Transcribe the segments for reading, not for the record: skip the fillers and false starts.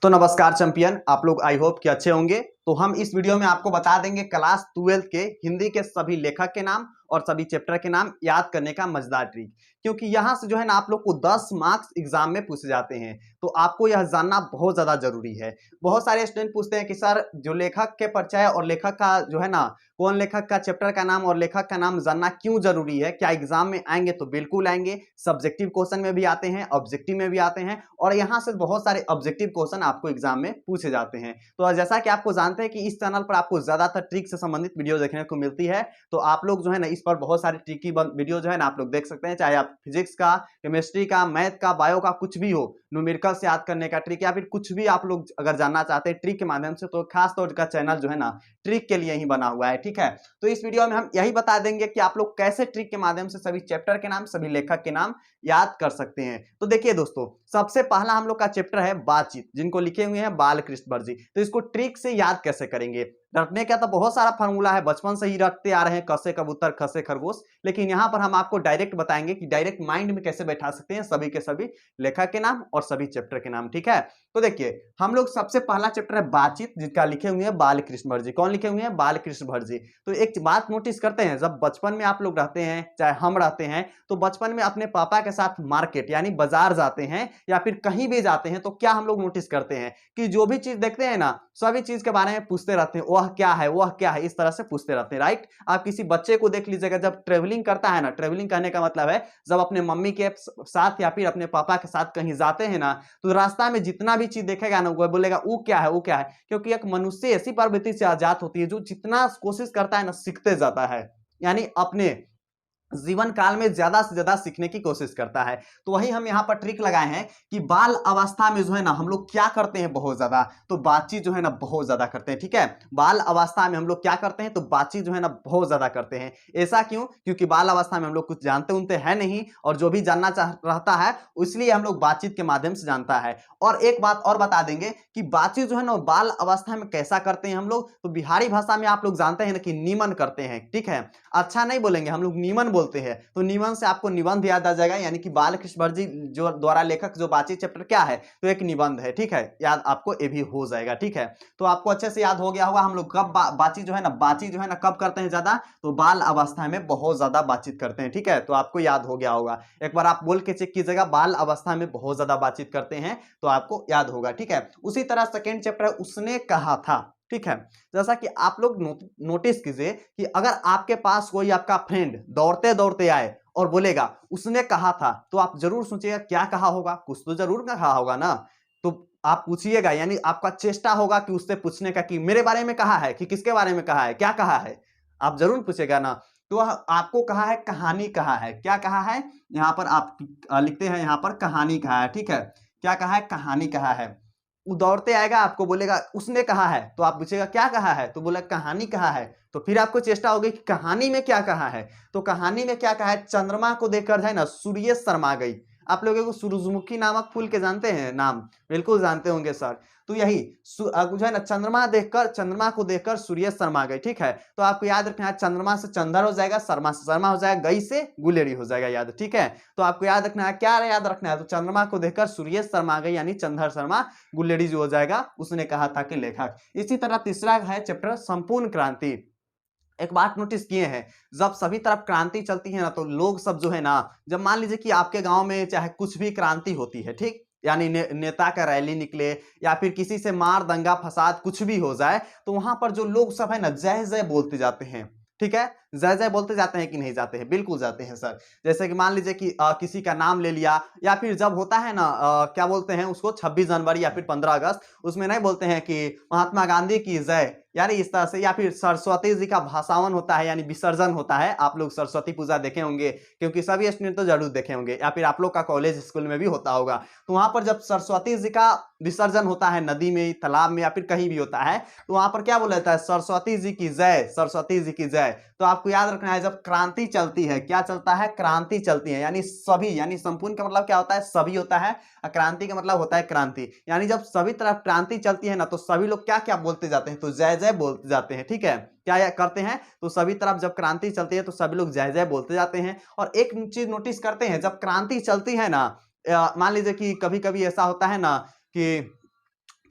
तो नमस्कार चैंपियन, आप लोग आई होप कि अच्छे होंगे। तो हम इस वीडियो में आपको बता देंगे क्लास 12 के हिंदी के सभी लेखक के नाम और सभी चैप्टर के नाम याद करने का मजेदार ट्रिक, क्योंकि यहाँ से जो है ना आप लोग को 10 मार्क्स एग्जाम में पूछे जाते हैं। तो आपको यह जानना बहुत ज्यादा जरूरी है। बहुत सारे स्टूडेंट पूछते हैं कि सर जो लेखक के परिचय और लेखक का जो है ना कौन लेखक का चैप्टर का नाम और लेखक का नाम जानना क्यों जरूरी है, क्या एग्जाम में आएंगे? तो बिल्कुल आएंगे। सब्जेक्टिव क्वेश्चन में भी आते हैं, ऑब्जेक्टिव में भी आते हैं और यहाँ से बहुत सारे ऑब्जेक्टिव क्वेश्चन आपको एग्जाम में पूछे जाते हैं। तो जैसा कि आपको जानते हैं कि इस चैनल पर आपको ज्यादातर ट्रिक से संबंधित वीडियो देखने को मिलती है, तो आप लोग जो है ना इस पर बहुत सारी ट्रिकी वीडियो जो है ना आप लोग देख सकते हैं, चाहे आप फिजिक्स का, केमिस्ट्री का, मैथ का, बायो का, कुछ भी हो, न्यूमेरिकल से याद करने का ट्रिक या फिर कुछ भी आप लोग अगर जानना चाहते हैं ट्रिक के माध्यम से, तो खास तौर का चैनल जो है ना ट्रिक के लिए ही बना हुआ है। ठीक है, तो इस वीडियो में हम यही बता देंगे कि आप लोग कैसे ट्रिक के माध्यम से सभी चैप्टर के नाम, सभी लेखक के नाम याद कर सकते हैं। तो देखिए दोस्तों, सबसे पहला हम लोग का चैप्टर है बातचीत, जिनको लिखे हुए हैं बालकृष्ण वर्जी। तो इसको ट्रिक से याद कैसे करेंगे? रटने का तो बहुत सारा फॉर्मूला है, बचपन से ही रटते आ रहे हैं, क से कबूतर, ख से खरगोश, लेकिन यहाँ पर हम आपको डायरेक्ट बताएंगे कि डायरेक्ट माइंड में कैसे बैठा सकते हैं सभी के सभी लेखक के नाम और सभी चैप्टर के नाम। ठीक है, तो देखिए हम लोग सबसे पहला चैप्टर है बातचीत, जिसका लिखे हुए हैं बालकृष्ण वर्जी। कौन लिखे हुए हैं? बालकृष्ण वर्जी। तो एक बात नोटिस करते हैं, जब बचपन में आप लोग रहते हैं, चाहे हम रहते हैं, तो बचपन में अपने पापा के साथ मार्केट यानी बाजार जाते हैं या फिर कहीं भी जाते हैं, तो क्या हम लोग नोटिस करते हैं कि जो भी चीज देखते हैं ना सभी चीज के बारे में पूछते रहते हैं, वह क्या है, वह क्या है, इस तरह से पूछते रहते हैं। राइट, आप किसी बच्चे को देख लीजिएगा, जब ट्रेवलिंग करता है ना, ट्रेवलिंग करने का मतलब है जब अपने मम्मी के साथ या फिर अपने पापा के साथ कहीं जाते हैं ना, तो रास्ता में जितना भी चीज देखेगा ना वो बोलेगा वो क्या है, वो क्या है, क्योंकि एक मनुष्य ऐसी प्रवृत्ति से आजाद होती है जो जितना कोशिश करता है ना सीखते जाता है, यानी अपने जीवन काल में ज्यादा से ज्यादा सीखने की कोशिश करता है। तो वही हम यहाँ पर ट्रिक लगाए हैं कि बाल अवस्था में जो है ना हम लोग क्या करते हैं, बहुत ज्यादा तो बातचीत जो है ना बहुत ज्यादा करते हैं। ठीक है, बाल अवस्था में हम लोग क्या करते हैं, तो बातचीत जो है ना बहुत ज्यादा करते हैं। ऐसा क्यों? क्योंकि बाल अवस्था में हम लोग कुछ जानते उनते हैं नहीं, और जो भी जानना चाह रहता है इसलिए हम लोग बातचीत के माध्यम से जानता है। और एक बात और बता देंगे कि बातचीत जो है ना बाल अवस्था में कैसा करते हैं हम लोग, तो बिहारी भाषा में आप लोग जानते हैं ना कि निमन करते हैं। ठीक है, अच्छा नहीं बोलेंगे, हम लोग निमन बोलते हैं। तो निबंध से आपको निबंध याद आ जाएगा, यानी कि बालकृष्ण वर्जी जो द्वारा लेखक जो बातचीत चैप्टर क्या है, तो एक निबंध है। ठीक है, याद आपको ये भी हो जाएगा। ठीक है, तो आपको अच्छे से याद हो गया होगा हम लोग कब बातचीत जो है ना कब करते हैं ज्यादा, तो बाल अवस्था में बहुत ज्यादा बातचीत करते हैं। ठीक है, तो आपको याद हो गया होगा, एक बार आप बोल के चेक कीजिएगा, बाल अवस्था में बहुत ज्यादा बातचीत करते हैं, तो आपको याद होगा। ठीक है, उसी तरह सेकेंड चैप्टर उसने कहा था। ठीक है, जैसा कि आप लोग नोटिस कीजिए कि अगर आपके पास कोई आपका फ्रेंड दौड़ते दौड़ते आए और बोलेगा उसने कहा था, तो आप जरूर सोचिएगा क्या कहा होगा, कुछ तो जरूर कहा होगा ना। तो आप पूछिएगा, यानी आपका चेष्टा होगा कि उससे पूछने का कि मेरे बारे में कहा है कि किसके बारे में कहा है, क्या कहा है, आप जरूर पूछेगा ना। तो आपको कहा है कहानी कहा है, क्या कहा है, यहाँ पर आप लिखते हैं, यहाँ पर कहानी कहा है। ठीक है, क्या कहा है? कहानी कहा है। वो दौड़ते आएगा, आपको बोलेगा उसने कहा है, तो आप पूछेगा क्या कहा है, तो बोला कहानी कहा है। तो फिर आपको चेष्टा होगी कि कहानी में क्या कहा है, तो कहानी में क्या कहा है, चंद्रमा को देखकर जो है ना सूर्य शर्मा गई। आप लोगों को सूरजमुखी नामक फूल के जानते हैं नाम? बिल्कुल जानते होंगे सर। तो यही जो है ना चंद्रमा को देखकर सूर्य शर्मा गई। ठीक है, तो आपको याद रखना है, चंद्रमा से चंद्र हो जाएगा, शर्मा से शर्मा हो जाएगा, गई से गुलेरी हो जाएगा, याद। ठीक है, तो आपको याद रखना है, क्या याद रखना है, तो चंद्रमा को देखकर सूर्य शर्मा गई, यानी चंद्र शर्मा गुलेरी जो हो जाएगा, उसने कहा था कि लेखक। इसी तरह तीसरा है चैप्टर संपूर्ण क्रांति। एक बात नोटिस किए हैं, जब सभी तरफ क्रांति चलती है ना, तो लोग सब जो है ना, जब मान लीजिए कि आपके गांव में चाहे कुछ भी क्रांति होती है, ठीक, यानी नेता का रैली निकले या फिर किसी से मार दंगा फसाद कुछ भी हो जाए, तो वहां पर जो लोग सब है ना जय जय बोलते जाते हैं। ठीक है, जय जय बोलते जाते हैं कि नहीं जाते हैं? बिल्कुल जाते हैं सर। जैसे कि मान लीजिए कि किसी का नाम ले लिया, या फिर जब होता है ना क्या बोलते हैं उसको, 26 जनवरी या फिर 15 अगस्त, उसमें नहीं बोलते हैं कि महात्मा गांधी की जय, यानी इस तरह से। या फिर सरस्वती जी का भाषावन होता है, यानी विसर्जन होता है, आप लोग सरस्वती पूजा देखे होंगे, क्योंकि सभी स्टूडेंट तो जरूर देखे होंगे, या फिर आप लोग का कॉलेज स्कूल में भी होता होगा। तो वहां पर जब सरस्वती जी का विसर्जन होता है, नदी में, तालाब में, या फिर कहीं भी होता है, तो वहां पर क्या बोला जाता है, सरस्वती जी की जय, सरस्वती जी की जय। तो आपको याद रखना है, जब क्रांति चलती है, क्या चलता है, क्रांति चलती है, यानी सभी, यानी संपूर्ण का मतलब क्या होता है, सभी होता है, क्रांति का मतलब होता है क्रांति, यानी जब सभी तरफ क्रांति चलती है ना, तो सभी लोग क्या क्या बोलते जाते हैं, तो जय जय बोलते जाते हैं। ठीक है, क्या करते हैं, तो सभी तरफ जब क्रांति चलती है तो सभी लोग जय जय बोलते जाते हैं। और एक चीज नोटिस करते हैं, जब क्रांति चलती है ना, मान लीजिए कि कभी कभी ऐसा होता है ना कि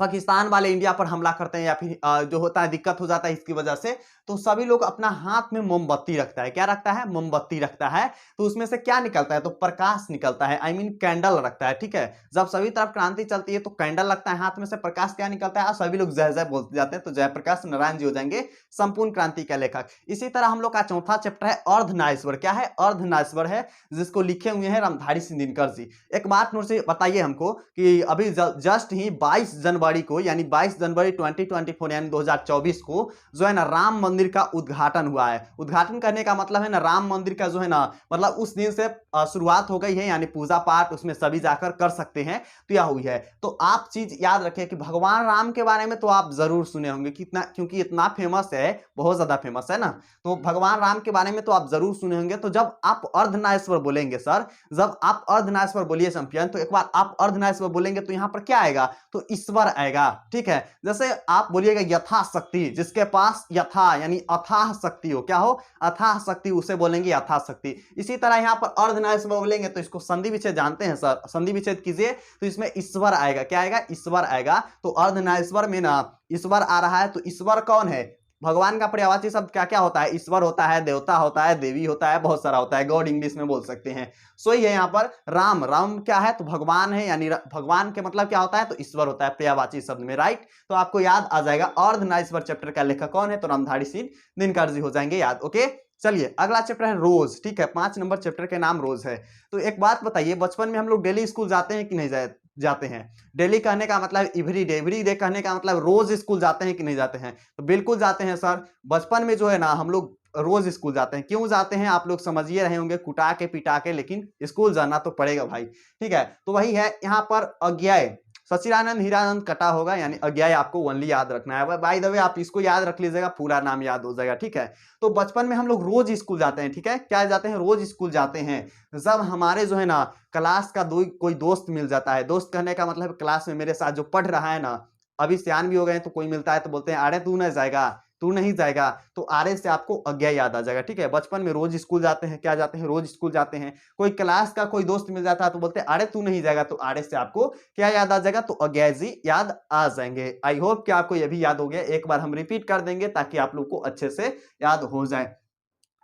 पाकिस्तान वाले इंडिया पर हमला करते हैं या फिर जो होता है दिक्कत हो जाता है इसकी वजह से, तो सभी लोग अपना हाथ में मोमबत्ती रखता है। क्या रखता है? मोमबत्ती रखता है। तो उसमें से क्या निकलता है? तो प्रकाश निकलता है, आई मीन कैंडल रखता है। ठीक है, जब सभी तरफ क्रांति चलती है तो कैंडल लगता है हाथ में से, प्रकाश क्या निकलता है और सभी लोग जय जय बोलते जाते हैं। तो जयप्रकाश नारायण जी हो जाएंगे संपूर्ण क्रांति के लेखक। इसी तरह हम लोग का चौथा चैप्टर है अर्धनारीश्वर। क्या है? अर्धनारीश्वर है, जिसको लिखे हुए हैं रामधारी सिंह दिनकर जी। एक बात नोट से बताइए हमको कि अभी जस्ट ही 22 जनवरी को, यानी 22 जनवरी 2024 यानी 2024 को जो है ना राम मंदिर का उद्घाटन हुआ है। उद्घाटन करने का मतलब है ना राम मंदिर का जो है ना, मतलब उस दिन से शुरुआत हो गई है, यानी पूजा पाठ उसमें सभी जाकर कर सकते हैं। तो यह हुई है। तो आप चीज याद रखें कि भगवान राम के बारे में तो आप जरूर सुने होंगे, कितना, क्योंकि इतना फेमस है, बहुत ज्यादा फेमस है ना। तो भगवान राम के बारे में तो आप जरूर सुने होंगे। तो जब आप अर्धनारीश्वर बोलेंगे सर, जब आप अर्धनारीश्वर बोलिए चैंपियन, तो एक बार आप अर्धनारीश्वर बोलेंगे तो यहां पर क्या आएगा? तो ईश्वर आएगा। ठीक है, जैसे आप बोलिएगा यथाशक्ति, जिसके पास यथा यानी अथाह शक्ति हो, क्या हो? अथाह शक्ति, उसे बोलेंगे यथाशक्ति। इसी तरह यहां पर अर्धनारीश्वर बोलेंगे तो इसको संधि विच्छेद जानते हैं सर, संधि विच्छेद कीजिए तो इसमें ईश्वर आएगा। क्या आएगा? ईश्वर आएगा। तो अर्धनारीश्वर में ना ईश्वर आ रहा है। तो ईश्वर कौन है? भगवान का पर्यायवाची शब्द क्या क्या होता है? ईश्वर होता है, देवता होता है, देवी होता है, बहुत सारा होता है, गॉड इंग्लिश में बोल सकते हैं। सो ही है यहाँ पर राम। राम क्या है? तो भगवान है, यानी भगवान के मतलब क्या होता है? तो ईश्वर होता है पर्यायवाची शब्द में, राइट। तो आपको याद आ जाएगा अर्धनारीश्वर चैप्टर का लेखक कौन है? तो रामधारी सिंह दिनकर जी हो जाएंगे याद। ओके, चलिए अगला चैप्टर है रोज। ठीक है, 5 नंबर चैप्टर के नाम रोज है। तो एक बात बताइए, बचपन में हम लोग डेली स्कूल जाते हैं कि नहीं जाते हैं? डेली कहने का मतलब एवरी डे कहने का मतलब रोज स्कूल जाते हैं कि नहीं जाते हैं? तो बिल्कुल जाते हैं सर। बचपन में जो है ना हम लोग रोज स्कूल जाते हैं। क्यों जाते हैं आप लोग समझिए रहे होंगे, कुटा के पिटा के, लेकिन स्कूल जाना तो पड़ेगा भाई। ठीक है, तो वही है यहाँ पर अज्ञाय, सचिदानंद हीरानंद कटा होगा, यानी अज्ञाय आपको ओनली याद रखना है। बाय द वे आप इसको याद रख लीजिएगा, पूरा नाम याद हो जाएगा। ठीक है, तो बचपन में हम लोग रोज स्कूल जाते हैं। ठीक है, क्या जाते हैं? रोज स्कूल जाते हैं। जब हमारे जो है ना क्लास का कोई दोस्त मिल जाता है, दोस्त कहने का मतलब क्लास में मेरे साथ जो पढ़ रहा है ना, अभी सियान भी हो गए, तो कोई मिलता है तो बोलते हैं अरे तू नहीं जाएगा, तू नहीं जाएगा, तो आरे से आपको अज्ञा याद आ जाएगा। ठीक है, बचपन में रोज स्कूल जाते हैं, क्या जाते हैं? रोज स्कूल जाते हैं। कोई क्लास का कोई दोस्त मिल जाता है तो बोलते हैं अरे तू नहीं जाएगा, तो आरे से आपको क्या याद आ जाएगा? तो अज्ञा जी याद आ जाएंगे। आई होप कि आपको यह भी याद हो गया। एक बार हम रिपीट कर देंगे ताकि आप लोग को अच्छे से याद हो जाए।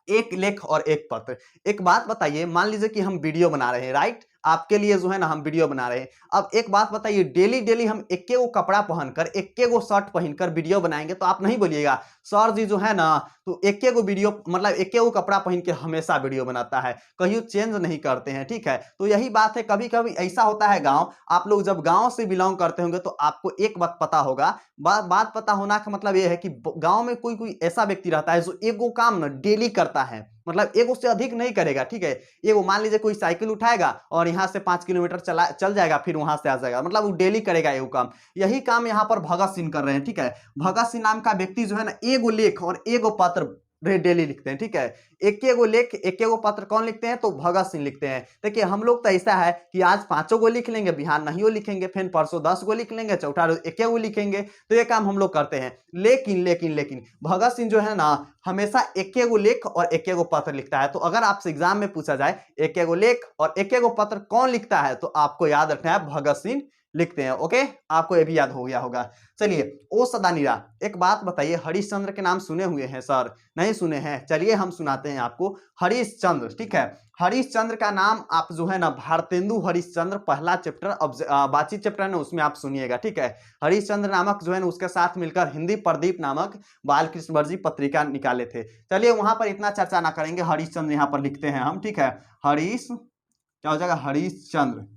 एक लेख और एक पत्र। एक बात बताइए, मान लीजिए कि हम वीडियो बना रहे हैं, राइट, आपके लिए जो है ना हम वीडियो बना रहे हैं। अब एक बात बताइए, डेली डेली हम इक्के वो कपड़ा पहनकर, इक्के वो शर्ट पहनकर वीडियो बनाएंगे तो आप नहीं बोलिएगा सर जी जो है ना तो इक्के वो वीडियो, मतलब इक्के वो कपड़ा पहन के हमेशा वीडियो बनाता है, कहीं चेंज नहीं करते हैं। ठीक है, तो यही बात है। कभी कभी ऐसा होता है गांव, आप लोग जब गांव से बिलोंग करते होंगे तो आपको एक बात पता होगा। बात पता होना का मतलब यह है कि गांव में कोई कोई ऐसा व्यक्ति रहता है जो एक वो काम ना डेली करता है, मतलब एक उससे अधिक नहीं करेगा। ठीक है, ये वो मान लीजिए कोई साइकिल उठाएगा और यहाँ से 5 किलोमीटर चल जाएगा, फिर वहां से आ जाएगा, मतलब वो डेली करेगा ये काम। यही काम यहाँ पर भगत सिंह कर रहे हैं। ठीक है, भगत सिंह नाम का व्यक्ति जो है ना एगो लेख और एगो पत्र डेली लिखते हैं। ठीक है, एक एगो लेख एक एगो पत्र कौन लिखते हैं? तो भगत सिंह लिखते हैं। देखिए हम लोग तो ऐसा है कि आज 5 गो लिख लेंगे, बिहार नहीं लिखेंगे, फिर परसों 10 गो लिख लेंगे, चौथा रोज एक गो लिखेंगे, तो ये काम हम लोग करते हैं। लेकिन लेकिन लेकिन भगत सिंह जो है ना हमेशा एक गो लेख और एक गो पत्र लिखता है। तो अगर आपसे एग्जाम में पूछा जाए एक गो लेख और एक गो पत्र कौन लिखता है, तो आपको याद रखना है भगत सिंह लिखते हैं। ओके, आपको ये भी याद हो गया होगा। चलिए ओ सदानीरा, एक बात बताइए, हरिश्चंद्र के नाम सुने हुए हैं सर? नहीं सुने हैं? चलिए हम सुनाते हैं आपको हरिश्चंद्र। ठीक है, हरिश्चंद्र का नाम आप जो है ना भारतेंदु हरिश्चंद्र, पहला चैप्टर अब बातचीत चैप्टर है ना उसमें आप सुनिएगा। ठीक है, हरिश्चंद्र नामक जो है ना उसके साथ मिलकर हिंदी प्रदीप नामक बालकृष्ण वर्जी पत्रिका निकाले थे। चलिए वहां पर इतना चर्चा ना करेंगे, हरिश्चंद्र यहाँ पर लिखते हैं हम। ठीक है, हरीश क्या हो जाएगा? हरिश्चंद्र।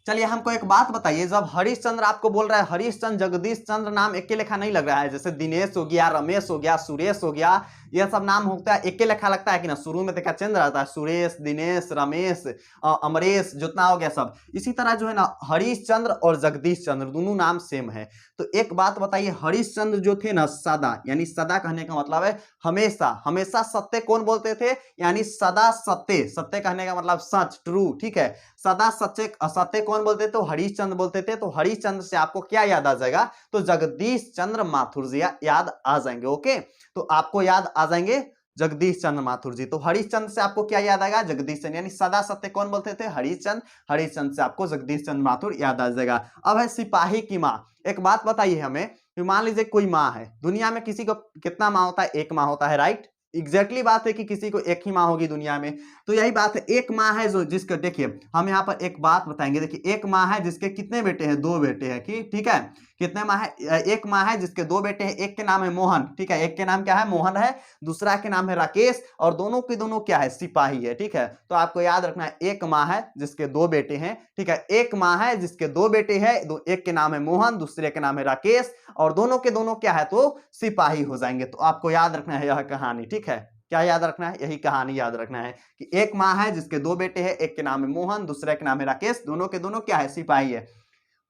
चलिए हमको एक बात बताइए, जब हरिश्चंद्र आपको बोल रहा है, हरिश्चंद्र जगदीश चंद्र नाम एक के लेखा नहीं लग रहा है? जैसे दिनेश हो गया, रमेश हो गया, सुरेश हो गया, यह सब नाम होता है एक के लेखा लगता है कि ना? शुरू में देखा चंद्र आता है, सुरेश, दिनेश, रमेश, अमरेश, जितना हो गया सब। इसी तरह जो है ना हरिश्चंद्र और जगदीश चंद्र दोनों नाम सेम है। तो एक बात बताइए, हरिश्चंद्र जो थे ना सदा, यानी सदा कहने का मतलब है हमेशा, हमेशा सत्य कौन बोलते थे? यानी सदा सत्य, सत्य कहने का मतलब सच, ट्रू। ठीक है, सदा सच्चे सत्य कौन बोलते थे? तो हरिश्चंद्र बोलते थे। तो हरिश्चंद्र से आपको क्या याद आ जाएगा? तो जगदीश चंद्र माथुर जी याद आ जाएंगे। ओके, तो आपको याद आ जाएंगे जगदीश चंद्र माथुर जी। तो हरिश्चंद्र से आपको क्या याद आएगा? जगदीश चंद्र, यानी सदा सत्य कौन बोलते थे? हरिश्चंद्र। हरिश्चंद्र से आपको जगदीश चंद्र माथुर याद आ जाएगा। अब है सिपाही की माँ। एक बात बताइए हमें, मान लीजिए कोई माँ है, दुनिया में किसी को कितना माँ होता है? एक माँ होता है, राइट? एग्जैक्टली बात है कि किसी को एक ही माँ होगी दुनिया में। तो यही बात है, एक माँ है जो जिसके, देखिए हम यहाँ पर एक बात बताएंगे, देखिए एक माँ है जिसके कितने बेटे हैं? 2 बेटे हैं, कि ठीक है, कितने माँ है? एक माँ है जिसके 2 बेटे हैं, एक के नाम है मोहन, ठीक है, एक के नाम क्या है? मोहन है, दूसरा के नाम है राकेश, और दोनों के दोनों क्या है? सिपाही है, ठीक है। तो आपको याद रखना है, एक माँ है जिसके 2 बेटे हैं, ठीक है, एक माँ है जिसके 2 बेटे हैं, एक के नाम है मोहन, दूसरे के नाम है राकेश, और दोनों के दोनों क्या है? तो सिपाही हो जाएंगे। तो आपको याद रखना है यह कहानी, ठीक है, क्या याद रखना है? यही कहानी याद रखना है कि एक माँ है जिसके 2 बेटे हैं, एक के नाम है मोहन, दूसरे के नाम है राकेश, दोनों के दोनों क्या है? सिपाही है।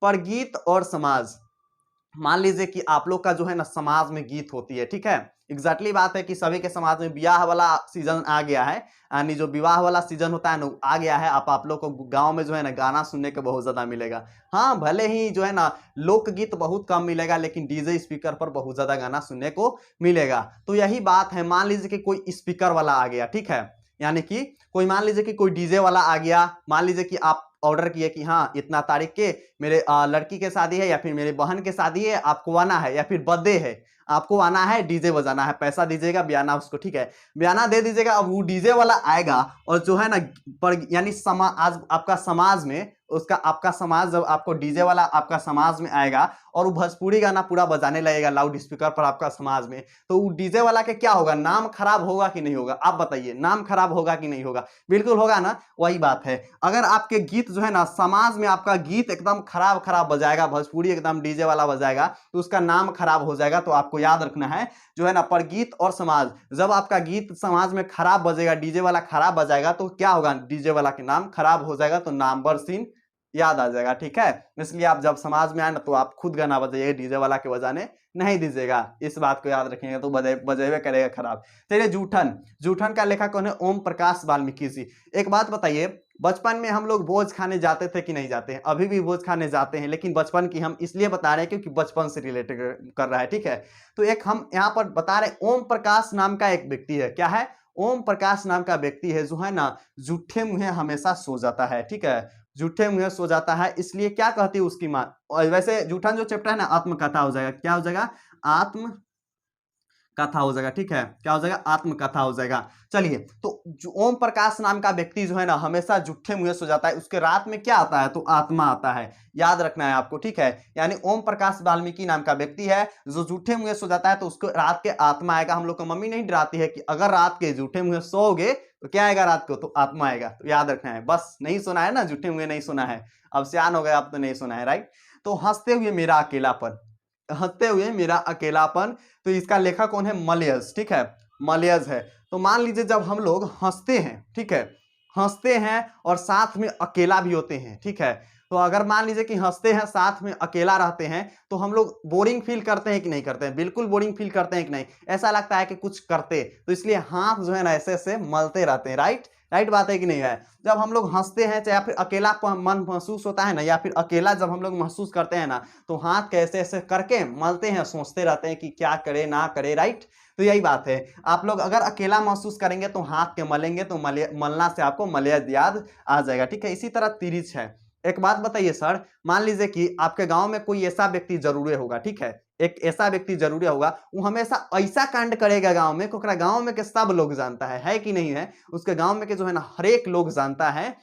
पर गीत और समाज, मान लीजिए कि आप लोग का जो है ना समाज में गीत होती है, ठीक है, एग्जैक्टली बात है कि सभी के समाज में ब्याह वाला सीजन आ गया है, यानी जो विवाह वाला सीजन होता है ना आ गया है। आप लोग को गांव में जो है ना गाना सुनने को बहुत ज्यादा मिलेगा। हाँ, भले ही जो है ना लोकगीत बहुत कम मिलेगा, लेकिन डीजे स्पीकर पर बहुत ज्यादा गाना सुनने को मिलेगा। तो यही बात है, मान लीजिए कि कोई स्पीकर वाला आ गया, ठीक है, यानी कि कोई, मान लीजिए कि कोई डीजे वाला आ गया, मान लीजिए कि आप ऑर्डर किए कि हाँ इतना तारीख के मेरे लड़की के शादी है, या फिर मेरे बहन के शादी है, आपको आना है, या फिर बर्थडे है, आपको आना है, डीजे बजाना है, पैसा दीजिएगा, बयाना उसको, ठीक है, बयाना दे दीजिएगा। अब वो डीजे वाला आएगा और जो है ना पर, यानी आज आपका समाज में उसका, आपका समाज जब आपको डीजे वाला आपका समाज में आएगा और वो भोजपुरी गाना पूरा बजाने लगेगा लाउड स्पीकर पर आपका समाज में, तो वो डीजे वाला के क्या होगा? नाम खराब होगा कि नहीं होगा? आप बताइए, नाम खराब होगा कि नहीं होगा? बिल्कुल होगा ना। वही बात है, अगर आपके गीत जो है ना समाज में आपका गीत एकदम खराब खराब बजाएगा, भोजपुरी एकदम डीजे वाला बजाएगा, तो उसका नाम खराब हो जाएगा। तो आपको याद रखना है जो है ना, पर गीत और समाज, जब आपका गीत समाज में खराब बजेगा, डीजे वाला खराब बजाएगा, तो क्या होगा? डीजे वाला के नाम खराब हो जाएगा, तो नामवर सीन याद आ जाएगा, ठीक है। इसलिए आप जब समाज में आए ना तो आप खुद गाना बजाइए, डीजे वाला के बजाने नहीं दीजिएगा, इस बात को याद रखेंगे तो बजेबे करेगा खराब। चलिए, जूठन, जूठन का लेखक कौन है? ओम प्रकाश वाल्मीकि जी। एक बात बताइए, बचपन में हम लोग भोज खाने जाते थे कि नहीं जाते हैं? अभी भी भोज खाने जाते हैं, लेकिन बचपन की हम इसलिए बता रहे हैं क्योंकि बचपन से रिलेटेड कर रहा है, ठीक है। तो एक हम यहाँ पर बता रहे हैं, ओम प्रकाश नाम का एक व्यक्ति है, क्या है? ओम प्रकाश नाम का व्यक्ति है जो है ना जूठे मुंह हमेशा सो जाता है, ठीक है, जूठे मुंह सो जाता है। इसलिए क्या कहती है उसकी माँ? और वैसे जूठन जो चैप्टर है ना आत्मकथा हो जाएगा, क्या हो जाएगा? आत्म कथा हो जाएगा, ठीक है, क्या हो जाएगा? आत्मकथा हो जाएगा। चलिए, तो जो ओम प्रकाश नाम का व्यक्ति जो है ना हमेशा जूठे मुंह सो जाता है, उसके रात में क्या आता है? तो आत्मा आता है, याद रखना है आपको, ठीक है। यानी ओम प्रकाश वाल्मीकि नाम का व्यक्ति है जो जूठे मुंह सो जाता है, तो उसको रात के आत्मा आएगा। हम लोग को मम्मी नहीं डराती है कि अगर रात के जूठे मुंह सोओगे तो क्या आएगा? रात को तो आत्मा आएगा। तो याद रखना है, बस नहीं सुना है ना, जूठे मुंह नहीं सुना है, अब सियान हो गए, अब तो नहीं सुना है, राइट। तो हंसते हुए मेरा अकेलापन, हंसते हुए मेरा अकेलापन, तो इसका लेखक कौन है? मलयज, ठीक है, मलयज है। तो मान लीजिए जब हम लोग हंसते हैं, ठीक है, हंसते हैं और साथ में अकेला भी होते हैं, ठीक है, तो अगर मान लीजिए कि हंसते हैं साथ में अकेला रहते हैं, तो हम लोग बोरिंग फील करते हैं कि नहीं करते हैं? बिल्कुल बोरिंग फील करते हैं कि नहीं? ऐसा लगता है कि कुछ करते, तो इसलिए हाथ जो है ना ऐसे ऐसे मलते रहते हैं, राइट, राइट बात है कि नहीं है? जब हम लोग हंसते हैं या फिर अकेला मन महसूस होता है ना, या फिर अकेला जब हम लोग महसूस करते हैं ना, तो हाथ कैसे ऐसे करके मलते हैं, सोचते रहते हैं कि क्या करे ना करे, राइट। तो यही बात है, आप लोग अगर अकेला महसूस करेंगे तो हाथ के मलेंगे, तो मलना से आपको मलय याद आ जाएगा, ठीक है। इसी तरह तिरिच है। एक बात बताइए सर, मान लीजिए कि आपके गांव में कोई ऐसा व्यक्ति जरूर होगा, ठीक है, एक ऐसा व्यक्ति जरूर होगा, वो हमेशा ऐसा कांड करेगा गांव में, क्योंकि गांव में के सब लोग जानता है कि नहीं है? उसके गांव में के जो है ना हर एक लोग जानता है।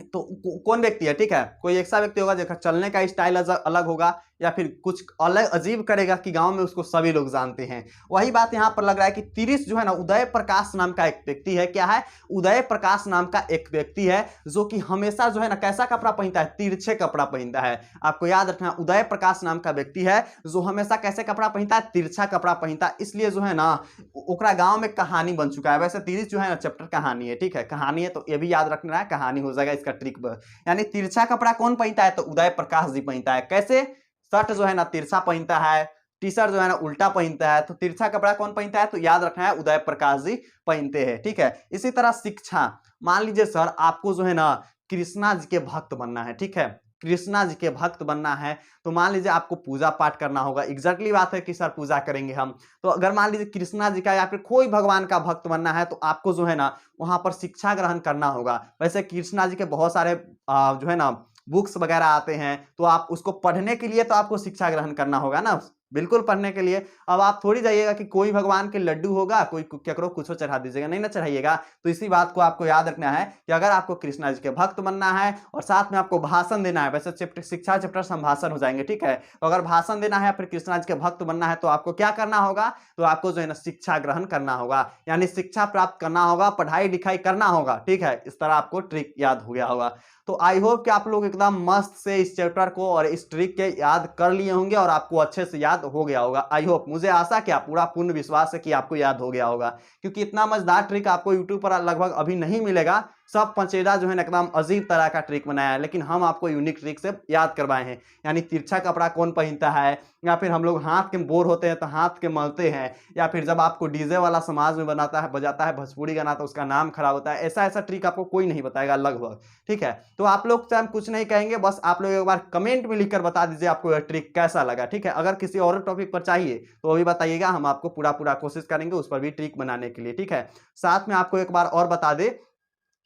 तो कौन व्यक्ति है? ठीक है, कोई ऐसा व्यक्ति होगा जिसका चलने का स्टाइल अलग होगा, या फिर कुछ अलग अजीब करेगा कि गांव में उसको सभी लोग जानते हैं। वही बात यहां पर लग रहा है कि तिरिस जो है ना उदय प्रकाश नाम का एक व्यक्ति है। क्या है? उदय प्रकाश नाम का एक व्यक्ति है जो कि हमेशा जो है ना कैसा कपड़ा पहनता है? तिरछे कपड़ा पहनता है। आपको याद रखना, उदय प्रकाश नाम का व्यक्ति है जो हमेशा कैसे कपड़ा पहनता है? तिरछा कपड़ा पहनता है। इसलिए जो है ना ओकरा गांव में कहानी बन चुका है। वैसे तिरिस जो है ना चैप्टर कहानी है, ठीक है, कहानी है, तो ये भी याद रखना है, कहानी हो जाएगा इसका ट्रिक। यानी तिरछा कपड़ा कौन पहनता है? तो उदय प्रकाश जी पहनता है। कैसे? शर्ट जो है ना तिरछा पहनता है, टी शर्ट जो है ना उल्टा पहनता है, तो तिरछा कपड़ा कौन पहनता है? तो याद रखना है उदय प्रकाश जी पहनते हैं, ठीक है। इसी तरह शिक्षा, मान लीजिए सर आपको जो है ना कृष्णा जी के भक्त बनना है, ठीक है, कृष्णा जी के भक्त बनना है तो मान लीजिए आपको पूजा पाठ करना होगा। एग्जैक्टली बात है कि सर पूजा करेंगे हम, तो अगर मान लीजिए कृष्णा जी का या फिर कोई भगवान का भक्त बनना है तो आपको जो है ना वहां पर शिक्षा ग्रहण करना होगा। वैसे कृष्णा जी के बहुत सारे जो है ना बुक्स वगैरह आते हैं, तो आप उसको पढ़ने के लिए तो आपको शिक्षा ग्रहण करना होगा ना, बिल्कुल पढ़ने के लिए। अब आप थोड़ी जाइएगा कि कोई भगवान के लड्डू होगा कोई केकरो कुछ चढ़ा दीजिएगा, नहीं ना चढ़ाइएगा। तो इसी बात को आपको याद रखना है कि अगर आपको कृष्णा जी के भक्त बनना है और साथ में आपको भाषण देना है, वैसे चैप्टर शिक्षा चैप्टर संभाषण हो जाएंगे, ठीक है। तो अगर भाषण देना है फिर कृष्णा जी के भक्त बनना है तो आपको क्या करना होगा, तो आपको जो है ना शिक्षा ग्रहण करना होगा, यानी शिक्षा प्राप्त करना होगा, पढ़ाई लिखाई करना होगा, ठीक है। इस तरह आपको ट्रिक याद हो गया होगा। तो आई होप कि आप लोग एकदम मस्त से इस चैप्टर को और इस ट्रिक के याद कर लिए होंगे और आपको अच्छे से याद हो गया होगा। आई होप, मुझे आशा क्या पूरा पूर्ण विश्वास है कि आपको याद हो गया होगा, क्योंकि इतना मजेदार ट्रिक आपको यूट्यूब पर लगभग अभी नहीं मिलेगा। सब पंचेदा जो है ना एकदम अजीब तरह का ट्रिक बनाया है, लेकिन हम आपको यूनिक ट्रिक से याद करवाए हैं। यानी तिरछा कपड़ा कौन पहनता है, या फिर हम लोग हाथ के बोर होते हैं तो हाथ के मलते हैं, या फिर जब आपको डीजे वाला समाज में बनाता है बजाता है भोजपुरी गाना तो उसका नाम खराब होता है। ऐसा ऐसा ट्रिक आपको कोई नहीं बताएगा लगभग, ठीक है। तो आप लोग से हम कुछ नहीं कहेंगे, बस आप लोग एक बार कमेंट में लिखकर बता दीजिए आपको यह ट्रिक कैसा लगा, ठीक है। अगर किसी और टॉपिक पर चाहिए तो वो भी बताइएगा, हम आपको पूरा पूरा कोशिश करेंगे उस पर भी ट्रिक बनाने के लिए, ठीक है। साथ में आपको एक बार और बता दे,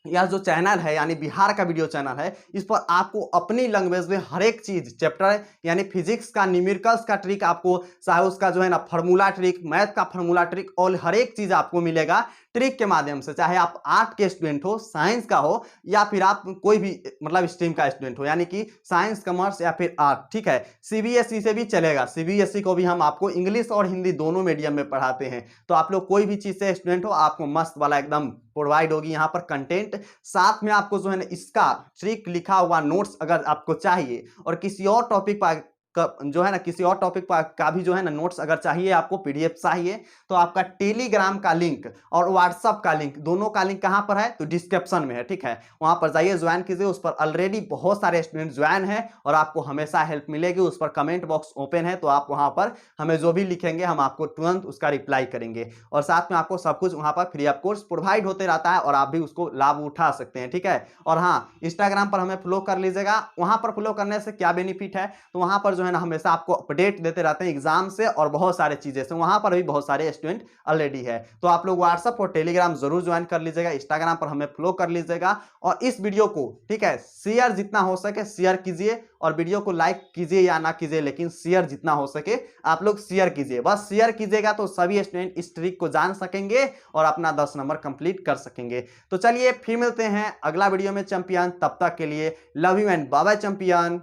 यह जो चैनल है यानी बिहार का वीडियो चैनल है, इस पर आपको अपनी लैंग्वेज में हर एक चीज चैप्टर यानी फिजिक्स का न्यूमेरिकल्स का ट्रिक आपको, चाहे उसका जो है ना फार्मूला ट्रिक, मैथ का फार्मूला ट्रिक, और हर एक चीज आपको मिलेगा ट्रिक के माध्यम से। चाहे आप आर्ट के स्टूडेंट हो, साइंस का हो, या फिर आप कोई भी मतलब स्ट्रीम का स्टूडेंट हो, यानी कि साइंस कॉमर्स या फिर आर्ट, ठीक है। सीबीएसई से भी चलेगा, सीबीएसई को भी हम आपको इंग्लिश और हिंदी दोनों मीडियम में पढ़ाते हैं। तो आप लोग कोई भी चीज से स्टूडेंट हो, आपको मस्त वाला एकदम प्रोवाइड होगी यहाँ पर कंटेंट। साथ में आपको जो है ना इसका ट्रिक लिखा हुआ नोट्स अगर आपको चाहिए, और किसी और टॉपिक पर जो है ना किसी और टॉपिक पर का भी जो है ना नोट्स अगर चाहिए, आपको पीडीएफ चाहिए, तो आपका टेलीग्राम का लिंक और व्हाट्सएप का लिंक, दोनों का लिंक कहां पर है, तो डिस्क्रिप्शन में है, ठीक है। वहां पर जाइए, ज्वाइन कीजिए। उस पर ऑलरेडी बहुत सारे स्टूडेंट ज्वाइन है और आपको हमेशा हेल्प मिलेगी। उस पर कमेंट बॉक्स ओपन है, तो आप वहां पर हमें जो भी लिखेंगे हम आपको तुरंत उसका रिप्लाई करेंगे, और साथ में आपको सब कुछ वहां पर फ्री ऑफ कोर्स प्रोवाइड होते रहता है और आप भी उसको लाभ उठा सकते हैं, ठीक है। और हाँ, इंस्टाग्राम पर हमें फॉलो कर लीजिएगा। वहां पर फॉलो करने से क्या बेनिफिट है, तो वहां पर जो है ना हमेशा आपको अपडेट देते रहते हैं एग्जाम से और बहुत सारे चीजें से। वहां पर भी बहुत सारे स्टूडेंट ऑलरेडी है, तो आप लोग व्हाट्सएप और टेलीग्राम जरूर ज्वाइन कर लीजिएगा। इंस्टाग्राम पर हमें फॉलो कर लीजिएगा, और इस वीडियो को, ठीक है, शेयर जितना हो सके शेयर कीजिए, और वीडियो को लाइक कीजिए या ना कीजिए, लेकिन शेयर जितना हो सके आप लोग शेयर कीजिए। बस शेयर कीजिएगा तो सभी स्टूडेंट इस ट्रिक को जान सकेंगे और अपना 10 नंबर कंप्लीट कर सकेंगे। तो चलिए फिर मिलते हैं अगला वीडियो में चैंपियन, तब तक के लिए love you and bye bye champion.